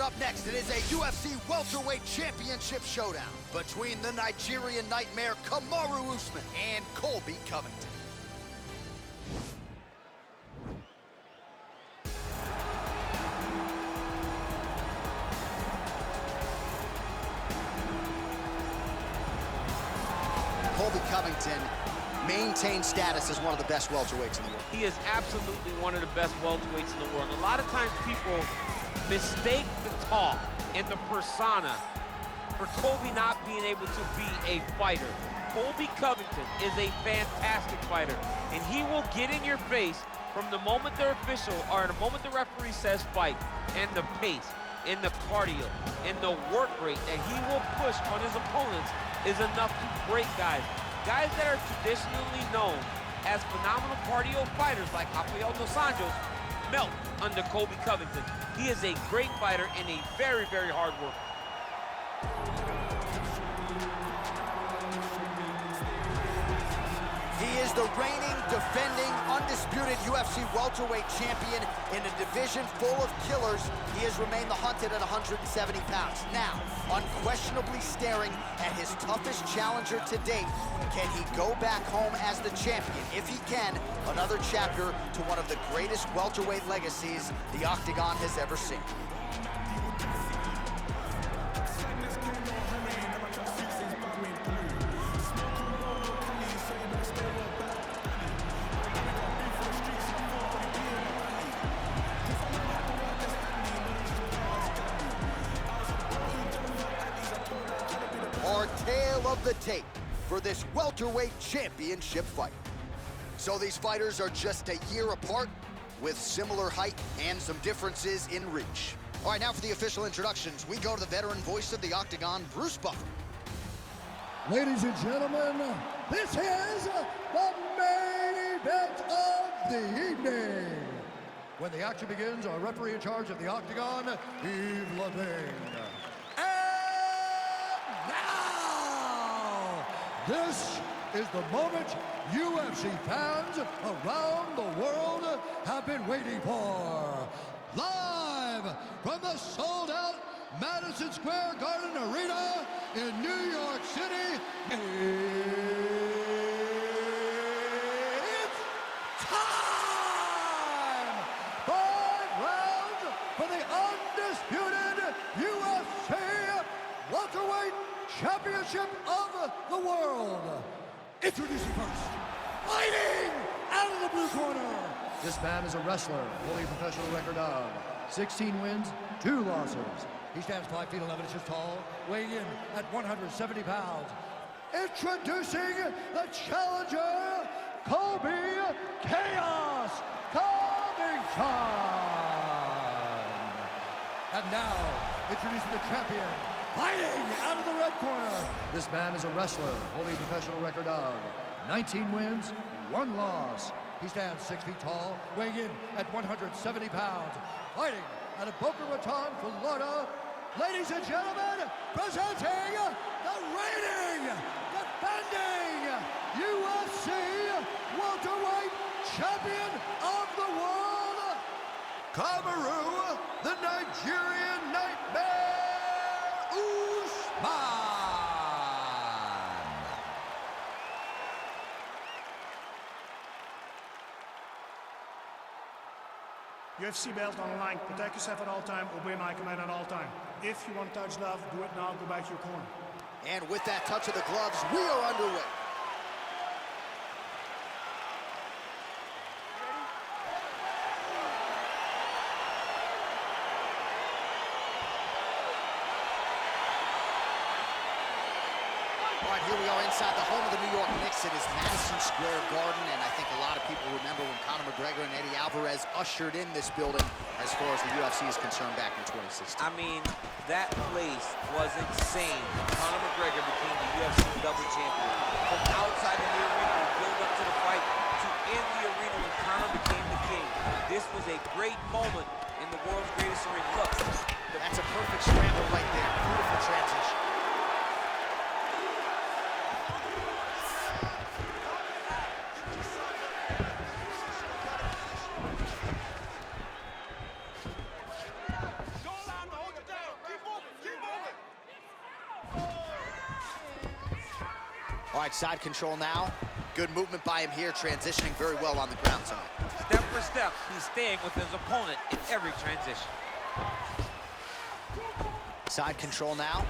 Coming up next, it is a UFC Welterweight Championship showdown between the Nigerian Nightmare Kamaru Usman and Colby Covington. Colby Covington maintains status as one of the best welterweights in the world. He is absolutely one of the best welterweights in the world. A lot of times people mistake the talk and the persona for Colby not being able to be a fighter. Colby Covington is a fantastic fighter, and he will get in your face from the moment the official, or the moment the referee says fight, and the pace, and the cardio, and the work rate that he will push on his opponents is enough to break guys. Guys that are traditionally known as phenomenal cardio fighters like Rafael dos Anjos melt under Colby Covington. He is a great fighter and a very, very hard worker. He is the reigning, defending, undisputed UFC welterweight champion in a division full of killers. He has remained the hunted at 170 pounds. Now, unquestionably staring at his toughest challenger to date. Can he go back home as the champion? If he can, another chapter to one of the greatest welterweight legacies the Octagon has ever seen. Our tale of the tape for this welterweight championship fight. So these fighters are just a year apart with similar height and some differences in reach. All right, now for the official introductions, we go to the veteran voice of the Octagon, Bruce Buffer. Ladies and gentlemen, this is the main event of the evening. When the action begins, our referee in charge of the Octagon, Yves Levine. This is the moment UFC fans around the world have been waiting for. Live from the sold-out Madison Square Garden Arena in New York City, it's time! 5 rounds for the undisputed UFC Welterweight Championship of the world. Introducing first, fighting out of the blue corner. This man is a wrestler, holding a professional record of 16 wins, 2 losses. He stands 5 feet 11 inches tall, weighing in at 170 pounds. Introducing the challenger, Colby Chaos Covington. And now, introducing the champion, fighting out of the red corner. This man is a wrestler, holding a professional record of 19 wins, 1 loss. He stands 6 feet tall, weighing in at 170 pounds. Fighting out of Boca Raton, Florida. Ladies and gentlemen, presenting the reigning, defending UFC welterweight champion of the world, Kamaru, the Nigerian Nightmare, Usman. UFC belt on the line. Protect yourself at all time. Obey my command at all time. If you want to touch love, do it now. Go back to your corner. And with that touch of the gloves, we are underway. All right, here we are inside the home of the New York Knicks. It is Madison Square Garden, and I think a lot of people remember when Conor McGregor and Eddie Alvarez ushered in this building as far as the UFC is concerned back in 2016. I mean, that place was insane. Conor McGregor became the UFC double champion. From outside of the arena, we build up to the fight, to in the arena when Conor became the king. This was a great moment in the world's greatest arena. Look, that's a perfect scramble right there. Beautiful transition. All right, side control now. Good movement by him here, transitioning very well on the ground tonight. Step for step, he's staying with his opponent in every transition. Side control now.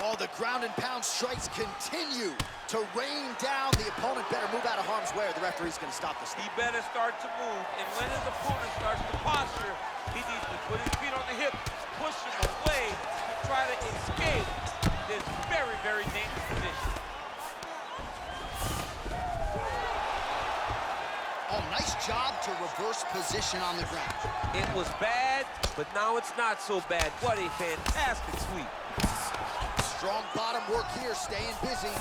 Oh, the ground and pound strikes continue to rain down. The opponent better move out of harm's way or the referee's going to stop this. He better start to move, and when his opponent starts to posture, he needs to put his feet on the hip, push him away to try to escape this very, very dangerous position. Oh, nice job to reverse position on the ground. It was bad, but now it's not so bad. What a fantastic sweep. Strong bottom work here, staying busy.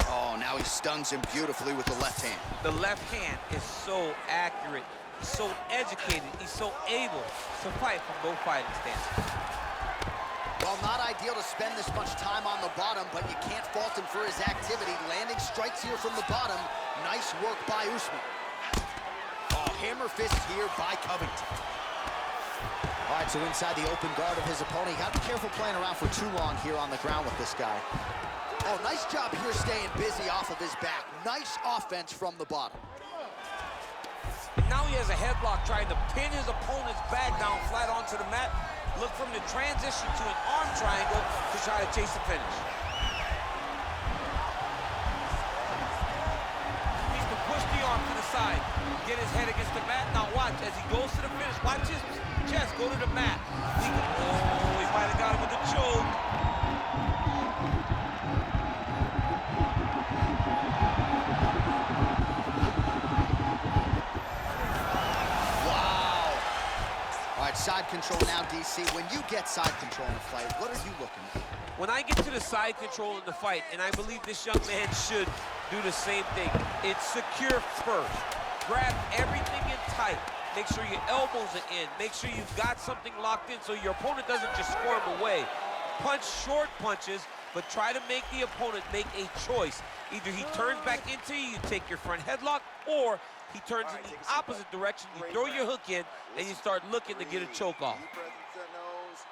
Oh, now he stuns him beautifully with the left hand. The left hand is so accurate, so educated, he's so able to fight from both fighting stances. Well, not ideal to spend this much time on the bottom, but you can't fault him for his activity. Landing strikes here from the bottom. Nice work by Usman. Oh, hammer fist here by Covington. All right, so inside the open guard of his opponent. You got to be careful playing around for too long here on the ground with this guy. Oh, nice job here staying busy off of his back. Nice offense from the bottom. And now he has a headlock trying to pin his opponent's back down flat onto the mat. Look from the transition to an arm triangle to try to chase the finish. Needs to push the arm to the side, get his head against the mat. Now watch, as he goes to the finish, watch his chest go to the mat. He might have got him with a choke. Side control now, DC. When you get side control in a fight, what are you looking at? When I get to the side control in the fight, and I believe this young man should do the same thing, it's secure first. Grab everything in tight. Make sure your elbows are in. Make sure you've got something locked in so your opponent doesn't just squirm away. Punch short punches, but try to make the opponent make a choice. Either he turns back into you, you take your front headlock, or he turns in the opposite direction, you throw your hook in, and you start looking to get a choke off. Deep breath into that nose,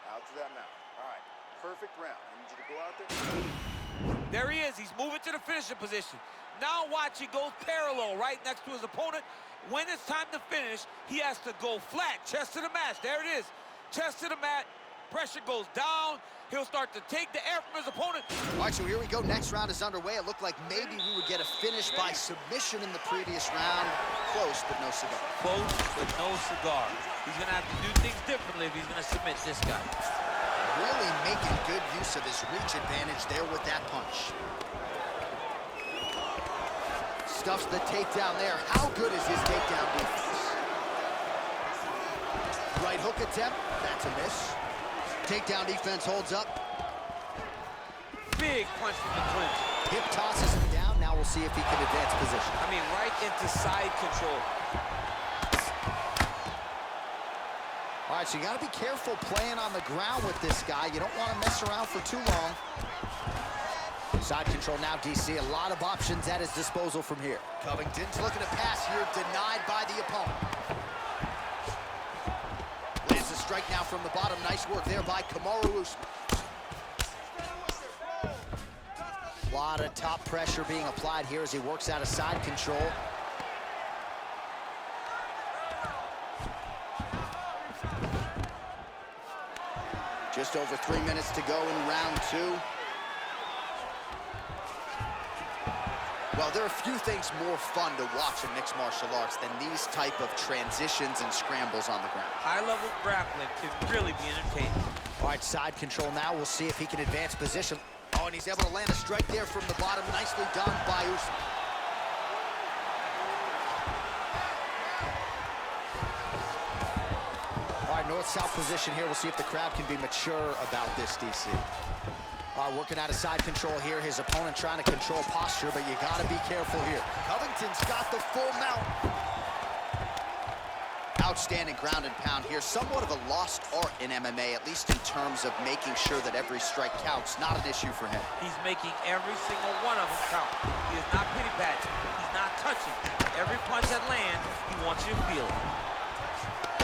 out to that mouth. All right, perfect round. I need you to go out there. There he is. He's moving to the finishing position. Now watch, he goes parallel right next to his opponent. When it's time to finish, he has to go flat, chest to the mat. There it is, chest to the mat. Pressure goes down. He'll start to take the air from his opponent. All right, so here we go. Next round is underway. It looked like maybe we would get a finish by submission in the previous round. Close, but no cigar. Close, but no cigar. He's going to have to do things differently if he's going to submit this guy. Really making good use of his reach advantage there with that punch. Stuffs the takedown there. How good is his takedown defense? Right hook attempt. That's a miss. Takedown defense holds up. Big punch from the clinch. Hip tosses him down. Now we'll see if he can advance position. I mean, right into side control. All right, so you got to be careful playing on the ground with this guy. You don't want to mess around for too long. Side control now, DC. A lot of options at his disposal from here. Covington's looking to pass here, denied by the opponent. Lands a strike now from the bottom. Nice work there by Kamaru Usman. A lot of top pressure being applied here as he works out of side control. Just over 3 minutes to go in round two. Well, there are a few things more fun to watch in mixed martial arts than these type of transitions and scrambles on the ground. High-level grappling can really be entertaining. All right, side control now. We'll see if he can advance position. Oh, and he's able to land a strike there from the bottom. Nicely done by Usman. All right, north-south position here. We'll see if the crowd can be mature about this, DC. Working out of side control here. His opponent trying to control posture, but you got to be careful here. Covington's got the full mount. Outstanding ground and pound here. Somewhat of a lost art in MMA, at least in terms of making sure that every strike counts. Not an issue for him. He's making every single one of them count. He is not pity-patching. He's not touching. Every punch that lands, he wants you to feel it.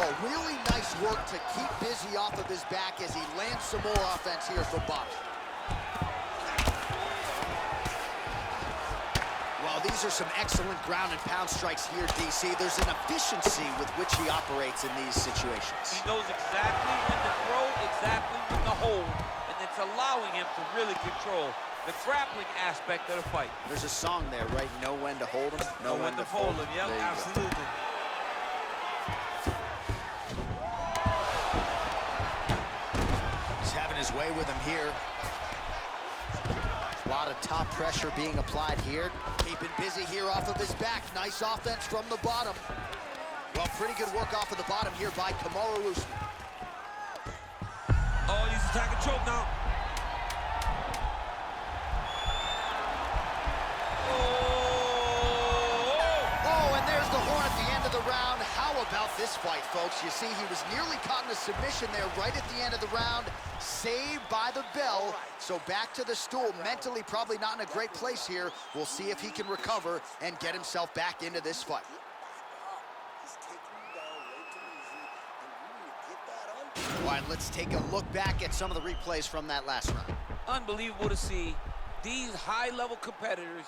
Oh, really nice work to keep busy off of his back as he lands some more offense here from Bobby. Well, these are some excellent ground and pound strikes here, DC. There's an efficiency with which he operates in these situations. He knows exactly when to throw, exactly when to hold, and it's allowing him to really control the grappling aspect of the fight. There's a song there, right? Know when to hold him, know when to fold him. Yep, absolutely. He's having his way with him here. A lot of top pressure being applied here. Keeping busy here off of his back. Nice offense from the bottom. Well, pretty good work off of the bottom here by Kamaru Usman. Oh, he's attacking choke now. Oh, and there's the horn at the end of the round. How about this fight, folks? You see, he was nearly caught in a submission there right at the end of the round. Saved by the bell. So back to the stool. Mentally probably not in a great place here. We'll see if he can recover and get himself back into this fight. All right, let's take a look back at some of the replays from that last round. Unbelievable to see these high-level competitors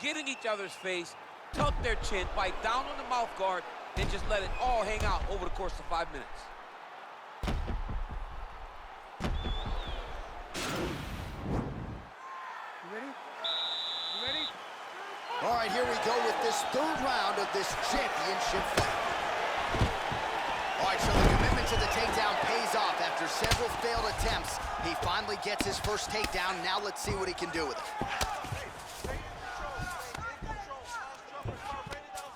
get in each other's face, tuck their chin, bite down on the mouth guard, and just let it all hang out over the course of 5 minutes. All right, here we go with this third round of this championship fight. All right, so the commitment to the takedown pays off. After several failed attempts, he finally gets his first takedown. Now let's see what he can do with it.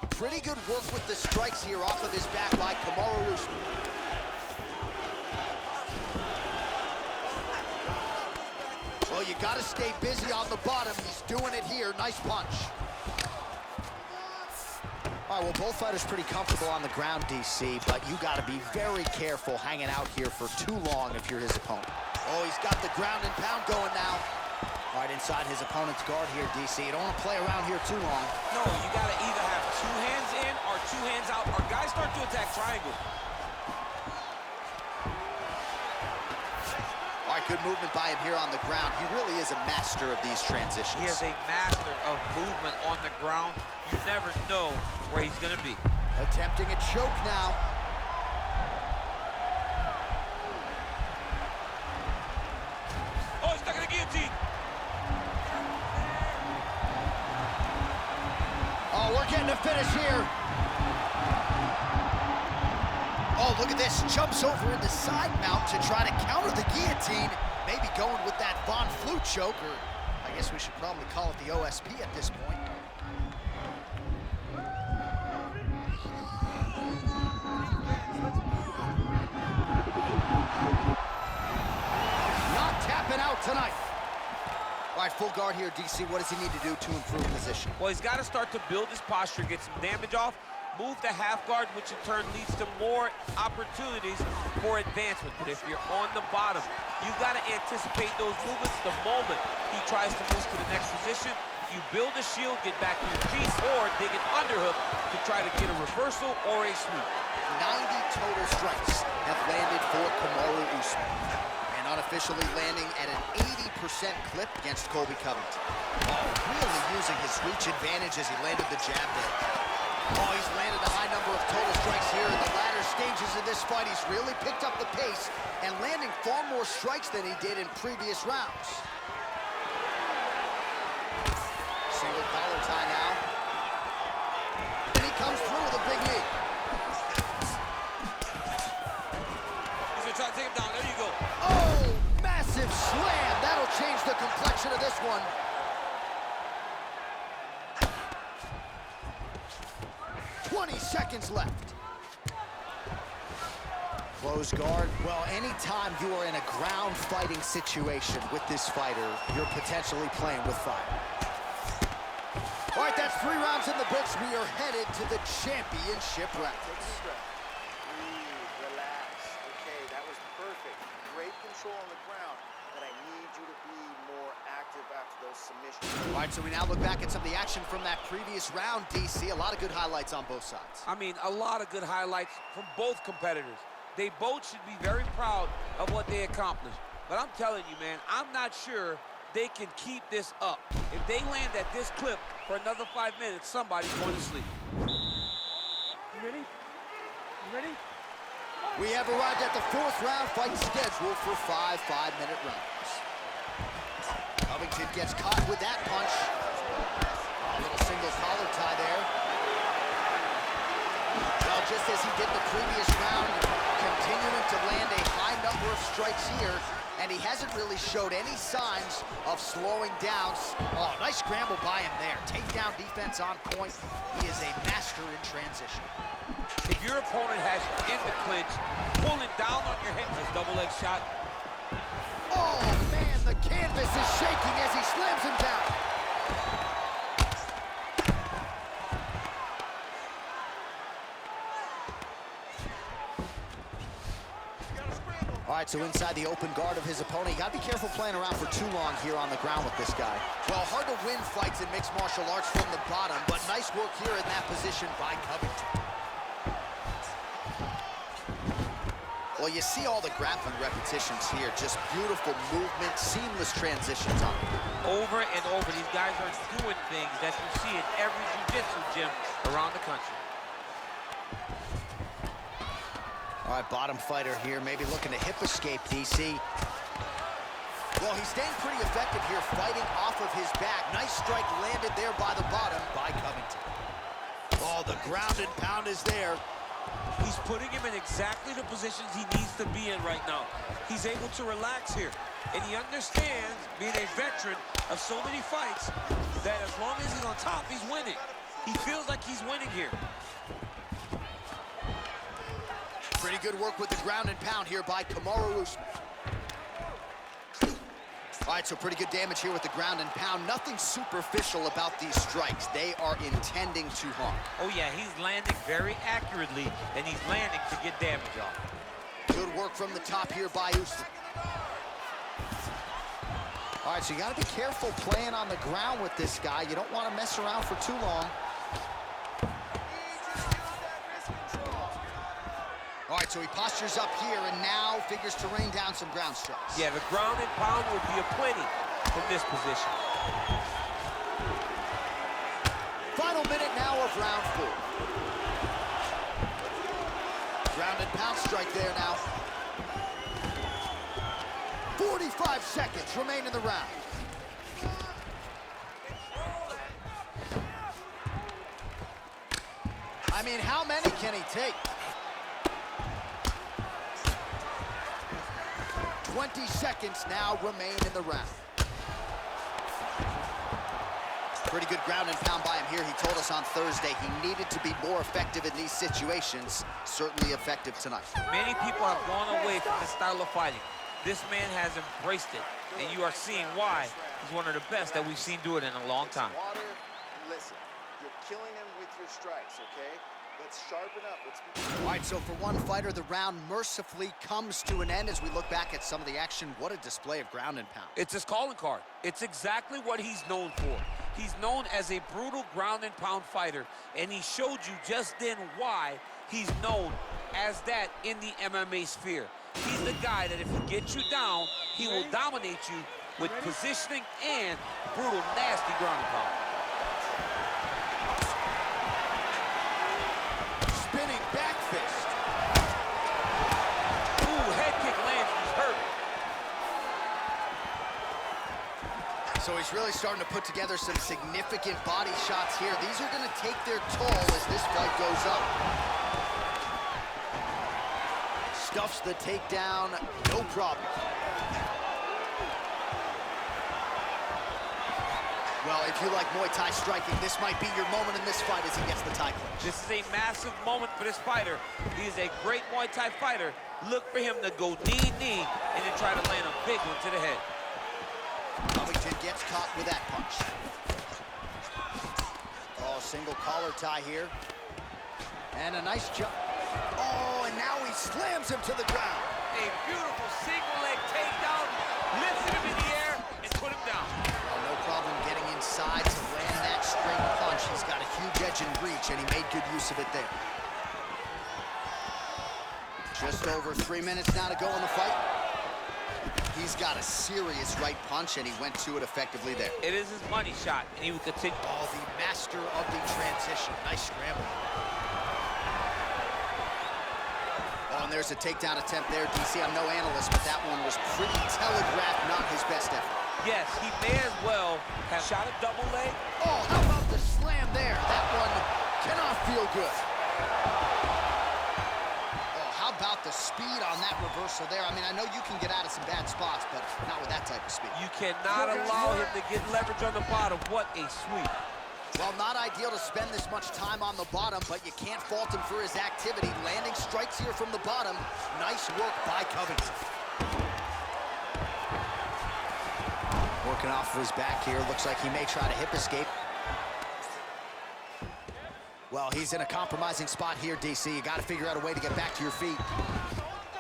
Pretty good work with the strikes here off of his back by Kamaru Usman. Well, you got to stay busy on the bottom. He's doing it here. Nice punch. All right, well, both fighters pretty comfortable on the ground, DC, but you got to be very careful hanging out here for too long if you're his opponent. Oh, he's got the ground and pound going now. All right, inside his opponent's guard here, DC. You don't want to play around here too long. No, you got to either have 2 hands in or 2 hands out, or guys start to attack triangle. All right, good movement by him here on the ground. He really is a master of these transitions. He is a master of movement on the ground. You never know where he's going to be. Attempting a choke now. Oh, he's stuck in the guillotine. Oh, we're getting a finish here. Oh, look at this. Jumps over into side mount to try to counter the guillotine. Maybe going with that Von Flue choke, or I guess we should probably call it the OSP at this point. Not tapping out tonight. All right, full guard here, DC. What does he need to do to improve position? Well, he's got to start to build his posture, get some damage off, move to half guard, which in turn leads to more opportunities for advancement. But if you're on the bottom, you've got to anticipate those movements the moment he tries to move to the next position. You build a shield, get back to your feet, or dig an underhook to try to get a reversal or a sweep. 90 total strikes have landed for Kamaru Usman, and unofficially landing at an 80% clip against Colby Covington. Oh, really using his reach advantage as he landed the jab there. Oh, he's landed a high number of total strikes here in the latter stages of this fight. He's really picked up the pace and landing far more strikes than he did in previous rounds. Single collar tie now. And he comes through with a big knee. He's gonna try to take him down. There you go. Oh, massive slam. That'll change the complexion of this one. Seconds left. Close guard. Well, anytime you are in a ground fighting situation with this fighter, you're potentially playing with fire. All right, that's 3 rounds in the books. We are headed to the championship round. Breathe, relax. Okay, that was perfect. Great control on the ground. that I need you to be more active after those submissions. All right, so we now look back at some of the action from that previous round, DC. A lot of good highlights on both sides. I mean, a lot of good highlights from both competitors. They both should be very proud of what they accomplished. But I'm telling you, man, I'm not sure they can keep this up. If they land at this clip for another 5 minutes, somebody's going to sleep. You ready? You ready? We have arrived at the 4th round fight scheduled for 5 5-minute rounds. Covington gets caught with that punch. A little single collar tie there. Well, just as he did in the previous round, continuing to land a high number of strikes here, and he hasn't really showed any signs of slowing down. Oh, nice scramble by him there. Takedown defense on point. He is a master in transition. If your opponent has you in the clinch, pulling down on your head, this double leg shot. Oh, man, the canvas is shaking as he slams him down. All right, so inside the open guard of his opponent, you gotta be careful playing around for too long here on the ground with this guy. Well, hard to win fights in mixed martial arts from the bottom, but nice work here in that position by Covington. Well, you see all the grappling repetitions here, just beautiful movement, seamless transitions on it. Over and over, these guys are doing things that you see in every jiu-jitsu gym around the country. All right, bottom fighter here, maybe looking to hip escape, DC. Well, he's staying pretty effective here, fighting off of his back. Nice strike landed there by the bottom by Covington. Oh, the ground and pound is there. He's putting him in exactly the positions he needs to be in right now. He's able to relax here, and he understands, being a veteran of so many fights, that as long as he's on top, he's winning. He feels like he's winning here. Pretty good work with the ground and pound here by Kamaru Usman. All right, so pretty good damage here with the ground and pound. Nothing superficial about these strikes. They are intending to harm. Oh, yeah, he's landing very accurately, and he's landing to get damage off. Good work from the top here by Usman. All right, so you got to be careful playing on the ground with this guy. You don't want to mess around for too long. All right, so he postures up here and now figures to rain down some ground strikes. Yeah, the ground and pound would be aplenty from this position. Final minute now of round 4. Ground and pound strike there now. 45 seconds remain in the round. I mean, how many can he take? 20 seconds now remain in the round. Pretty good ground and pound by him here. He told us on Thursday he needed to be more effective in these situations. Certainly effective tonight. Many people have gone away from this style of fighting. This man has embraced it, and you are seeing why he's one of the best that we've seen do it in a long time. Water, listen, you're killing him with your strikes, okay? Let's sharpen up. Let's be... All right, so for one fighter, the round mercifully comes to an end as we look back at some of the action. What a display of ground and pound. It's his calling card. It's exactly what he's known for. He's known as a brutal ground and pound fighter, and he showed you just then why he's known as that in the MMA sphere. He's the guy that if he gets you down, he will dominate you with positioning and brutal, nasty ground and pound. Spinning back fist. Ooh, head kick lands, he's hurt. So he's really starting to put together some significant body shots here. These are going to take their toll as this fight goes up. Stuffs the takedown, no problem. Well, if you like Muay Thai striking, this might be your moment in this fight as he gets the Thai clinch. This is a massive moment for this fighter. He is a great Muay Thai fighter. Look for him to go knee, and then try to land a big one to the head. Covington gets caught with that punch. Oh, single collar tie here. And a nice jump. Oh, and now he slams him to the ground. a beautiful single leg takedown, lifted him in the air, and put him down. Well, no problem getting inside to land that straight punch. He's got a huge edge and reach, and he made good use of it there. Just over 3 minutes now to go in the fight. He's got a serious right punch, and he went to it effectively there. It is his money shot, and he will continue. Oh, the master of the transition. Nice scramble. Oh, and there's a takedown attempt there, DC. I'm no analyst, but that one was pretty telegraphed, not his best effort. Yes, he may as well have shot a double leg. Oh, how about the slam there? That one cannot feel good. How about the speed on that reversal there? I mean, I know you can get out of some bad spots, but not with that type of speed. You cannot allow him to get leverage on the bottom. What a sweep. Well, not ideal to spend this much time on the bottom, but you can't fault him for his activity. Landing strikes here from the bottom. Nice work by Covington. Working off of his back here. Looks like he may try to hip escape. Well, he's in a compromising spot here, DC. You got to figure out a way to get back to your feet.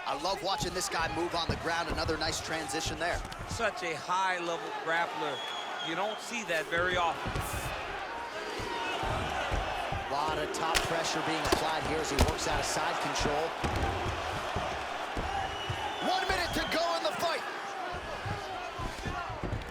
I love watching this guy move on the ground. Another nice transition there. Such a high-level grappler. You don't see that very often. A lot of top pressure being applied here as he works out of side control. 1 minute to go in the fight.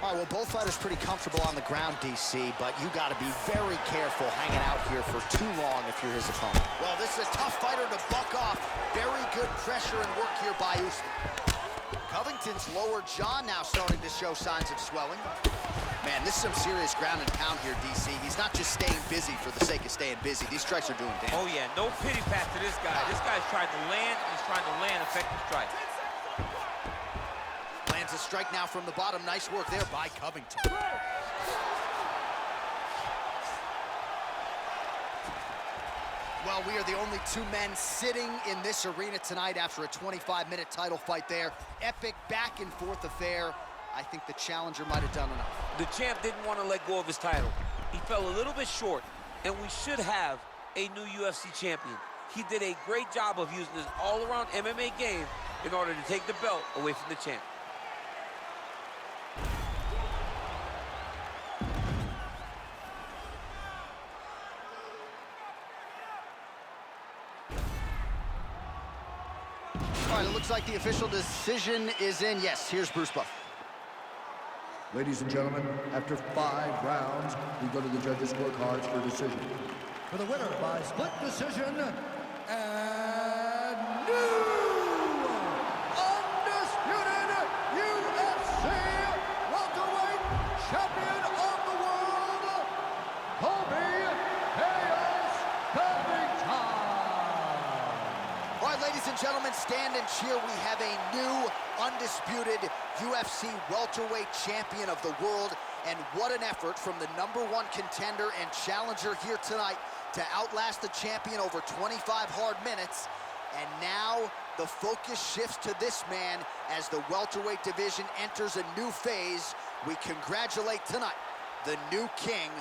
All right, well, both fighters pretty comfortable on the ground, DC, but you got to be very careful hanging out here for too long if you're his opponent. Well, this is a tough fighter to buck off. Very good pressure and work here by Usman. Covington's lower jaw now starting to show signs of swelling. Man, this is some serious ground and pound here, DC. He's not just staying busy for the sake of staying busy. These strikes are doing damage. Oh, yeah, no pity pat to this guy. This guy's trying to land, and he's trying to land effective strikes. Lands a strike now from the bottom. Nice work there by Covington. Well, we are the only two men sitting in this arena tonight after a 25-minute title fight there. Epic back-and-forth affair. I think the challenger might have done enough. The champ didn't want to let go of his title. He fell a little bit short, and we should have a new UFC champion. He did a great job of using his all-around MMA game in order to take the belt away from the champ. All right, it looks like the official decision is in. Yes, here's Bruce Buff. Ladies and gentlemen, after 5 rounds, we go to the judges' scorecards for a decision. For the winner by split decision, and new undisputed UFC welterweight champion of the world, Colby Covington. All right, ladies and gentlemen, stand and cheer. We have a new undisputed UFC welterweight champion of the world, and what an effort from the #1 contender and challenger here tonight to outlast the champion over 25 hard minutes. And now the focus shifts to this man as the welterweight division enters a new phase. We congratulate tonight the new king